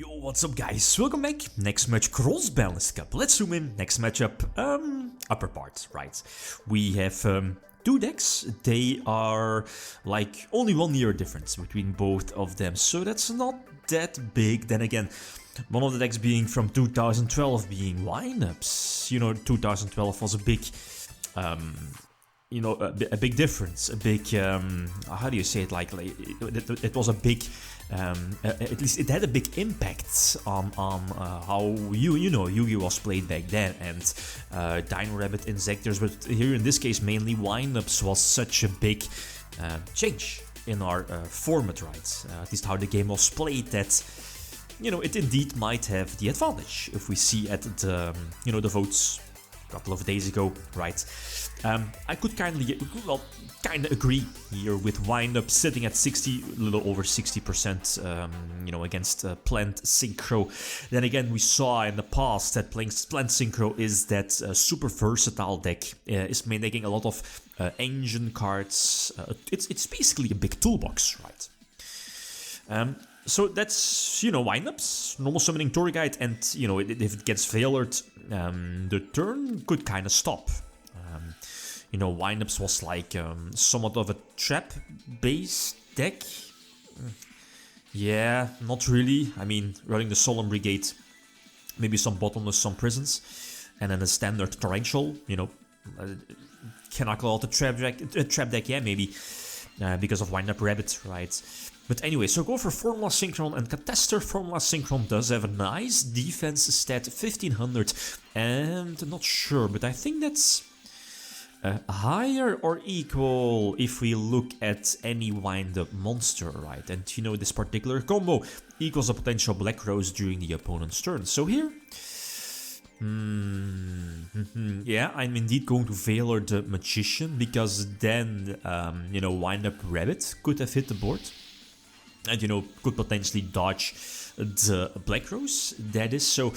Yo, what's up guys? Welcome back. Next match, Cross-Banlist Cup. Let's zoom in. Next matchup, upper part, right. We have two decks. They are like only 1 year difference between both of them, so that's not that big. Then again, one of the decks being from 2012 being Lineups. You know, 2012 was a big a big difference, a big, how do you say it, like it was a big, at least it had a big impact on how Yugioh was played back then, and Dino Rabbit Insectors, but here in this case mainly Lineups was such a big change in our format, right? At least how the game was played, that it indeed might have the advantage if we see at the the votes a couple of days ago, right? I could kind of agree here with Windup sitting at 60, a little over 60%, against Planned Synchro. Then again, we saw in the past that playing Planned Synchro is that super versatile deck, is making a lot of engine cards. It's basically a big toolbox, right? So that's, Windups, normal summoning tour guide, and, if it gets failored, the turn could kind of stop. Windups was like somewhat of a trap-based deck. Yeah, not really. I mean, running the Solemn Brigade, maybe some Bottomless, some Prisons, and then a standard Torrential, cannot call it a trap deck, yeah, maybe, because of Windup Rabbit, right? But anyway, so go for Formula Synchron, and Catester Formula Synchron does have a nice defense stat, 1500, and not sure, but I think that's higher or equal if we look at any wind-up monster, right? And this particular combo equals a potential Black Rose during the opponent's turn. So here, yeah, I'm indeed going to Valor the Magician, because then, wind-up Rabbit could have hit the board. And, could potentially dodge the Black Rose, that is. So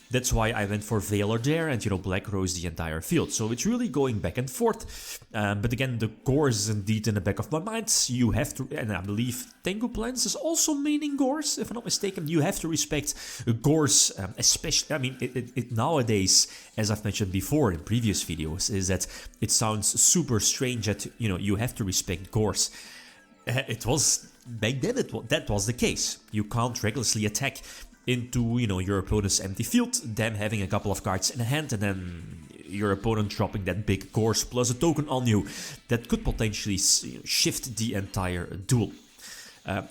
that's why I went for Valor there, and, Black Rose the entire field. So it's really going back and forth. But again, the Gorse is indeed in the back of my mind. You have to, and I believe Tengu Plans is also maining Gorse, if I'm not mistaken. You have to respect Gorse, especially, I mean, it nowadays, as I've mentioned before in previous videos, is that it sounds super strange that, you have to respect Gorse. It was, back then that was the case. You can't recklessly attack into, your opponent's empty field, them having a couple of cards in hand, and then your opponent dropping that big Gorse plus a token on you that could potentially shift the entire duel.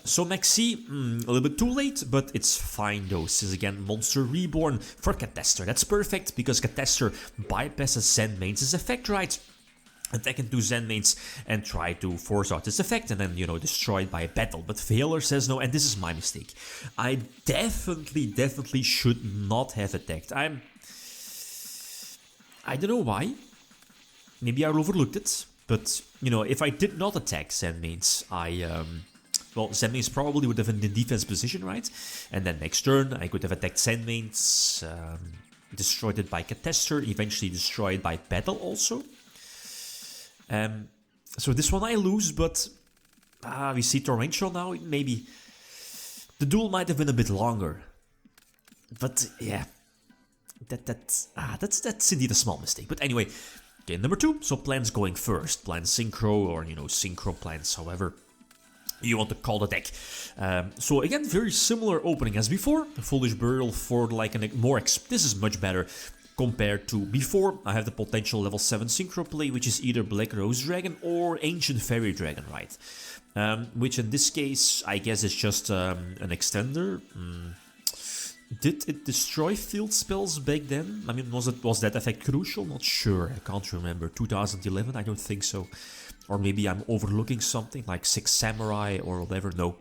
So Maxi, a little bit too late, but it's fine though. This is again Monster Reborn for Catester. That's perfect, because Catester bypasses Zenmain's effect, right? Attack into Zenmains and try to force out this effect, and then, destroy it by a battle. But Valor says no, and this is my mistake. I definitely should not have attacked. I don't know why. Maybe I overlooked it. But, if I did not attack Zenmains, Zenmains probably would have been in the defense position, right? And then next turn, I could have attacked Zenmains, destroyed it by Catester, eventually destroyed by battle also. So this one I lose, but we see Torrential now. Maybe the duel might have been a bit longer, but yeah, that's indeed a small mistake. But anyway, game number 2. So Plans going first, Plans Synchro, or Synchro Plans, however you want to call the deck. So again, very similar opening as before. Foolish Burial for like a more. This is much better compared to before. I have the potential level 7 Synchro play, which is either Black Rose Dragon or Ancient Fairy Dragon, right? Which in this case, I guess is just an extender. Did it destroy field spells back then? I mean, was that effect crucial? Not sure, I can't remember. 2011? I don't think so. Or maybe I'm overlooking something like 6 Samurai or whatever. No.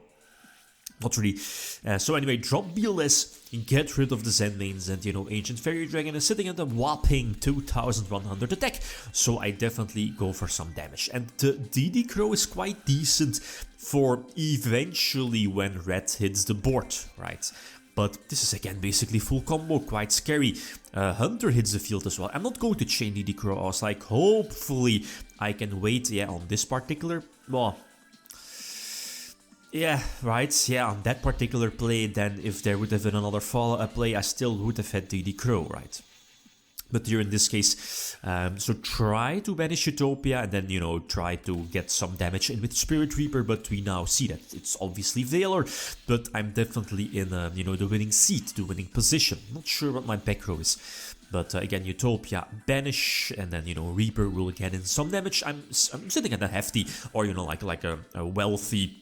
Not really. So anyway, drop BLS, get rid of the Zenmains, and Ancient Fairy Dragon is sitting at a whopping 2100 attack, so I definitely go for some damage. And the DD Crow is quite decent for eventually when red hits the board, right? But this is again basically full combo, quite scary. Hunter hits the field as well. I'm not going to chain DD Crow. I was like, hopefully I can wait, on this particular, well, Yeah, right. Yeah, on that particular play, then if there would have been another follow-up play, I still would have had DD Crow, right? But here in this case, so try to banish Utopia and then, try to get some damage in with Spirit Reaper, but we now see that it's obviously Valor, but I'm definitely in, the winning seat, the winning position. Not sure what my back row is, but again, Utopia, banish, and then, Reaper will get in some damage. I'm sitting at a hefty, or, like a wealthy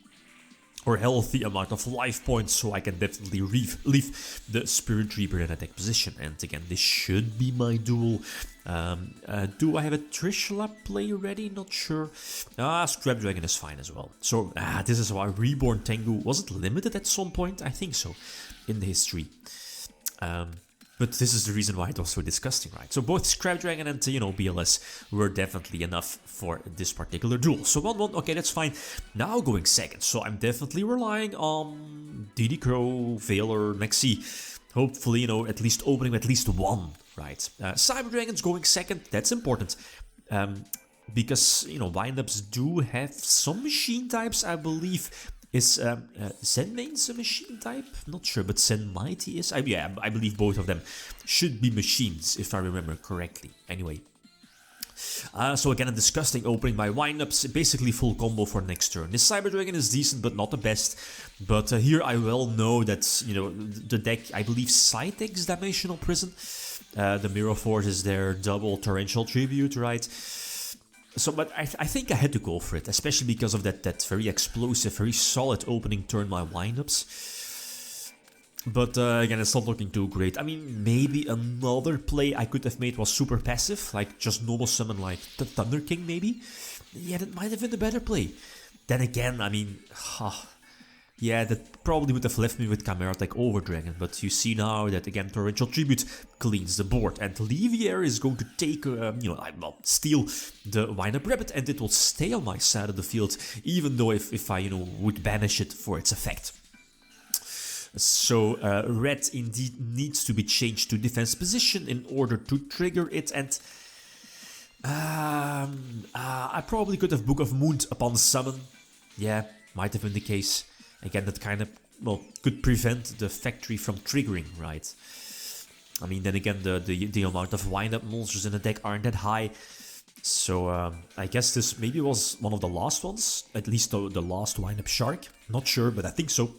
or healthy amount of life points, so I can definitely leave the Spirit Reaper in attack position. And again, this should be my duel. Do I have a Trishula play ready? Not sure. Scrapdragon is fine as well. So this is why Reborn Tengu, was it limited at some point? I think so, in the history. But this is the reason why it was so disgusting, right? So both Scrapdragon and, BLS were definitely enough for this particular duel. So 1-1, okay, that's fine. Now going second, so I'm definitely relying on DD Crow, Valor, Maxi. Hopefully, at least opening at least one, right? Cyberdragon's going second, that's important. Because, windups do have some machine types, I believe. Is Zen Main's a machine type? Not sure, but Zen Mighty is? Yeah, I believe both of them should be machines, if I remember correctly. Anyway. So again, a disgusting opening by windups, basically full combo for next turn. This Cyber Dragon is decent, but not the best. But here I well know that, the deck, I believe, Cytex Dimensional Prison. The Mirror Force is their double Torrential Tribute, right? So, but I think I had to go for it, especially because of that very explosive, very solid opening turn by windups. But again, it's not looking too great. I mean, maybe another play I could have made was super passive, like just normal summon like the Thunder King maybe. Yeah, that might have been the better play. Then again, I mean, yeah, that probably would have left me with Chimera Tech over Dragon, but you see now that again Torrential Tribute cleans the board, and Levier is going to take, steal the Windup Rabbit, and it will stay on my side of the field, even though if I, would banish it for its effect. So red indeed needs to be changed to defense position in order to trigger it, and I probably could have Book of Moon upon summon. Yeah, might have been the case. Again, that kind of, could prevent the factory from triggering, right? I mean, then again, the amount of wind-up monsters in the deck aren't that high. So, I guess this maybe was one of the last ones. At least the last wind-up shark. Not sure, but I think so.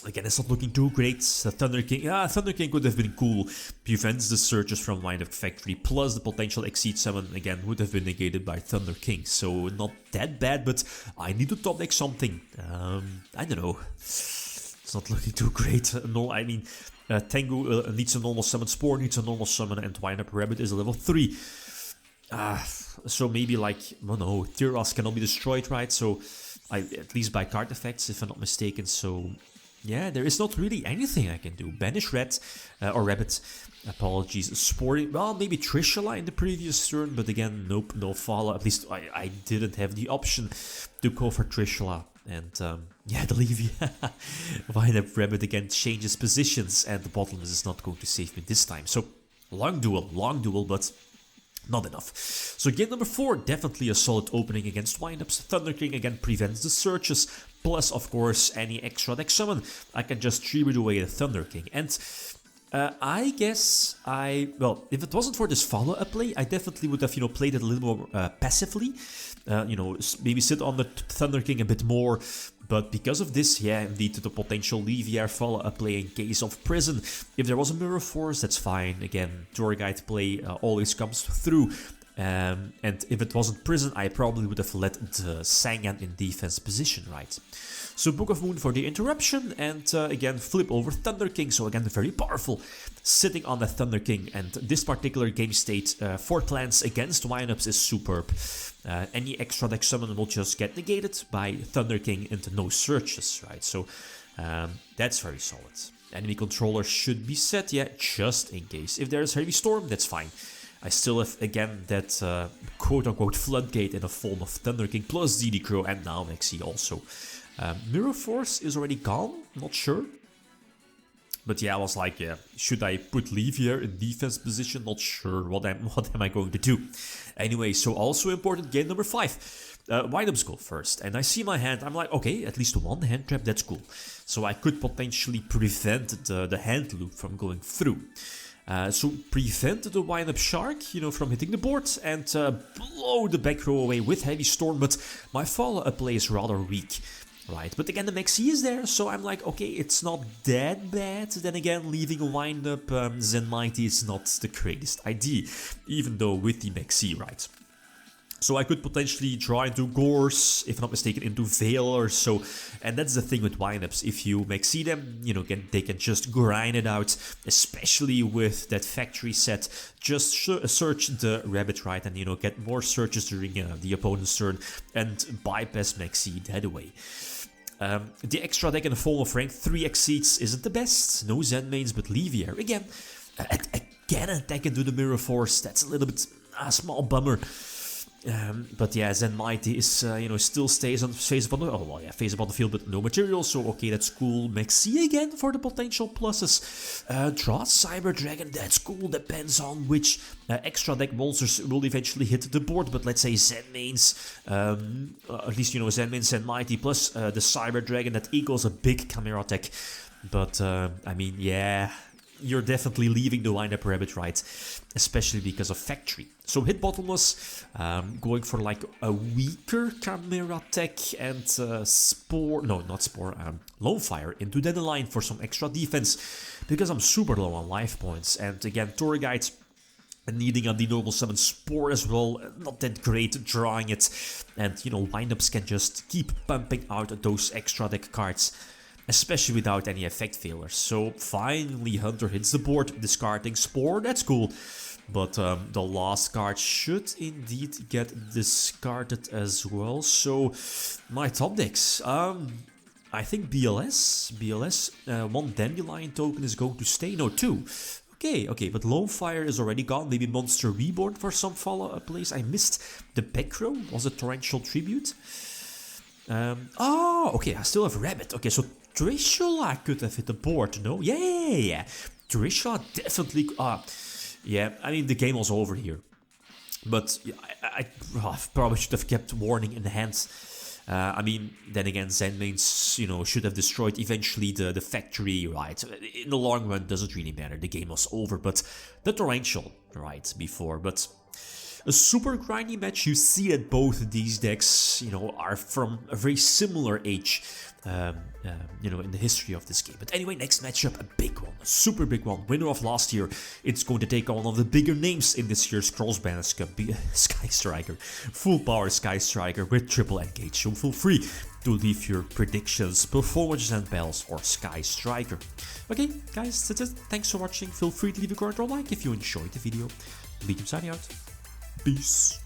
Again, it's not looking too great. The Thunder King could have been cool. Prevents the searches from Wind Up Factory, plus the potential Exceed Summon, again, would have been negated by Thunder King. So, not that bad, but I need to top deck something. I don't know. It's not looking too great. No, I mean, Tengu needs a normal summon, Spore needs a normal summon, and Wind Up Rabbit is a level 3. So maybe like, Tiras cannot be destroyed, right? So, at least by card effects, if I'm not mistaken, so... Yeah, there is not really anything I can do. Banish Red, or Rabbit, apologies. Sporting, well, maybe Trishula in the previous turn, but again, nope, no follow. At least I didn't have the option to go for Trishula. And yeah, the Levy, Wind-Up Rabbit again changes positions, and the Bottomless is not going to save me this time. So, long duel, but... not enough. So game number 4, definitely a solid opening against windups. Thunder King again prevents the searches, plus of course any extra deck summon. I can just tribute away the Thunder King. And I guess if it wasn't for this follow-up play, I definitely would have, played it a little more passively. Maybe sit on the Thunder King a bit more. But because of this, yeah, indeed, the potential Levier follow-up play in case of Prison. If there was a Mirror Force, that's fine. Again, Tour Guide play always comes through. And if it wasn't Prison, I probably would have let the Sangan in defense position, right? So Book of Moon for the interruption, and again, flip over Thunder King. So again, very powerful, sitting on the Thunder King. And this particular game state for clans against windups is superb. Any extra deck summon will just get negated by Thunder King into no searches, right? So that's very solid. Enemy controller should be set, yeah, just in case. If there's Heavy Storm, that's fine. I still have, again, that quote-unquote floodgate in the form of Thunder King plus DD Crow, and now Maxi also. Mirror Force is already gone, not sure. But yeah, I was like, yeah, should I put Levier in defense position? Not sure what am I going to do. Anyway, so also important, game number 5. Windups go first, and I see my hand, I'm like, okay, at least one hand trap, that's cool. So I could potentially prevent the hand loop from going through. So prevent the Windup Shark, you know, from hitting the board and blow the back row away with Heavy Storm, but my follow-up play is rather weak. Right, but again the Maxi is there, so I'm like, okay, it's not that bad. Then again, leaving a Windup Zen Mighty is not the greatest idea, even though with the Maxi, right? So I could potentially draw into Gores, if not mistaken, into Veiler. So, and that's the thing with Windups. If you Maxi them, you know, they can just grind it out, especially with that factory set. Just search the rabbit, right, and you know, get more searches during the opponent's turn and bypass Maxi that way. The extra deck in the Fall of Rank 3 Exceeds isn't the best. No Zen mains, but Levier. Again, attack into the Mirror Force. That's a little bit a small bummer. But yeah, Zen Mighty is, you know, still stays on face upon the field, but no material, so okay, that's cool. Maxi again for the potential pluses. Draw Cyber Dragon, that's cool, depends on which extra deck monsters will eventually hit the board, but let's say Zen mains, at least, you know, Zen mains, Zen Mighty, plus the Cyber Dragon, that equals a big camera attack. But, I mean, yeah, you're definitely leaving the Windup Rabbit, right? Especially because of Factory. So hit Bottomless, going for like a weaker Camera Tech and Lone Fire into Dandelion for some extra defense, because I'm super low on life points. And again, Tour Guide needing a normal summon Spore as well, not that great drawing it. And you know, Windups can just keep pumping out those extra deck cards, especially without any effect failures. So finally Hunter hits the board, discarding Spore, that's cool. But the last card should indeed get discarded as well. So my top decks, I think BLS, one Dandelion token is going to stay, no, two. Okay, but Lone Fire is already gone. Maybe Monster Reborn for some follow-up plays. I missed the back row, was it Torrential Tribute? Okay, I still have Rabbit. Okay, so Trishula could have hit the board, no? Yeah. Trishula definitely... yeah, I mean, the game was over here. But I probably should have kept Warning in hand. I mean, then again, Zen mains, you know, should have destroyed eventually the factory, right? In the long run, doesn't really matter. The game was over, but the Torrential, right, before. But a super grindy match, you see that both of these decks, you know, are from a very similar age, you know, in the history of this game. But anyway, next matchup, a big one, a super big one. Winner of last year, it's going to take on one of the bigger names in this year's Cross-Banlist Cup, Sky Striker. Full power Sky Striker with triple engage, so feel free to leave your predictions, performances and bells, or Sky Striker. Okay, guys, that's it. Thanks for watching. Feel free to leave a comment or like if you enjoyed the video. Medium signing out. Peace.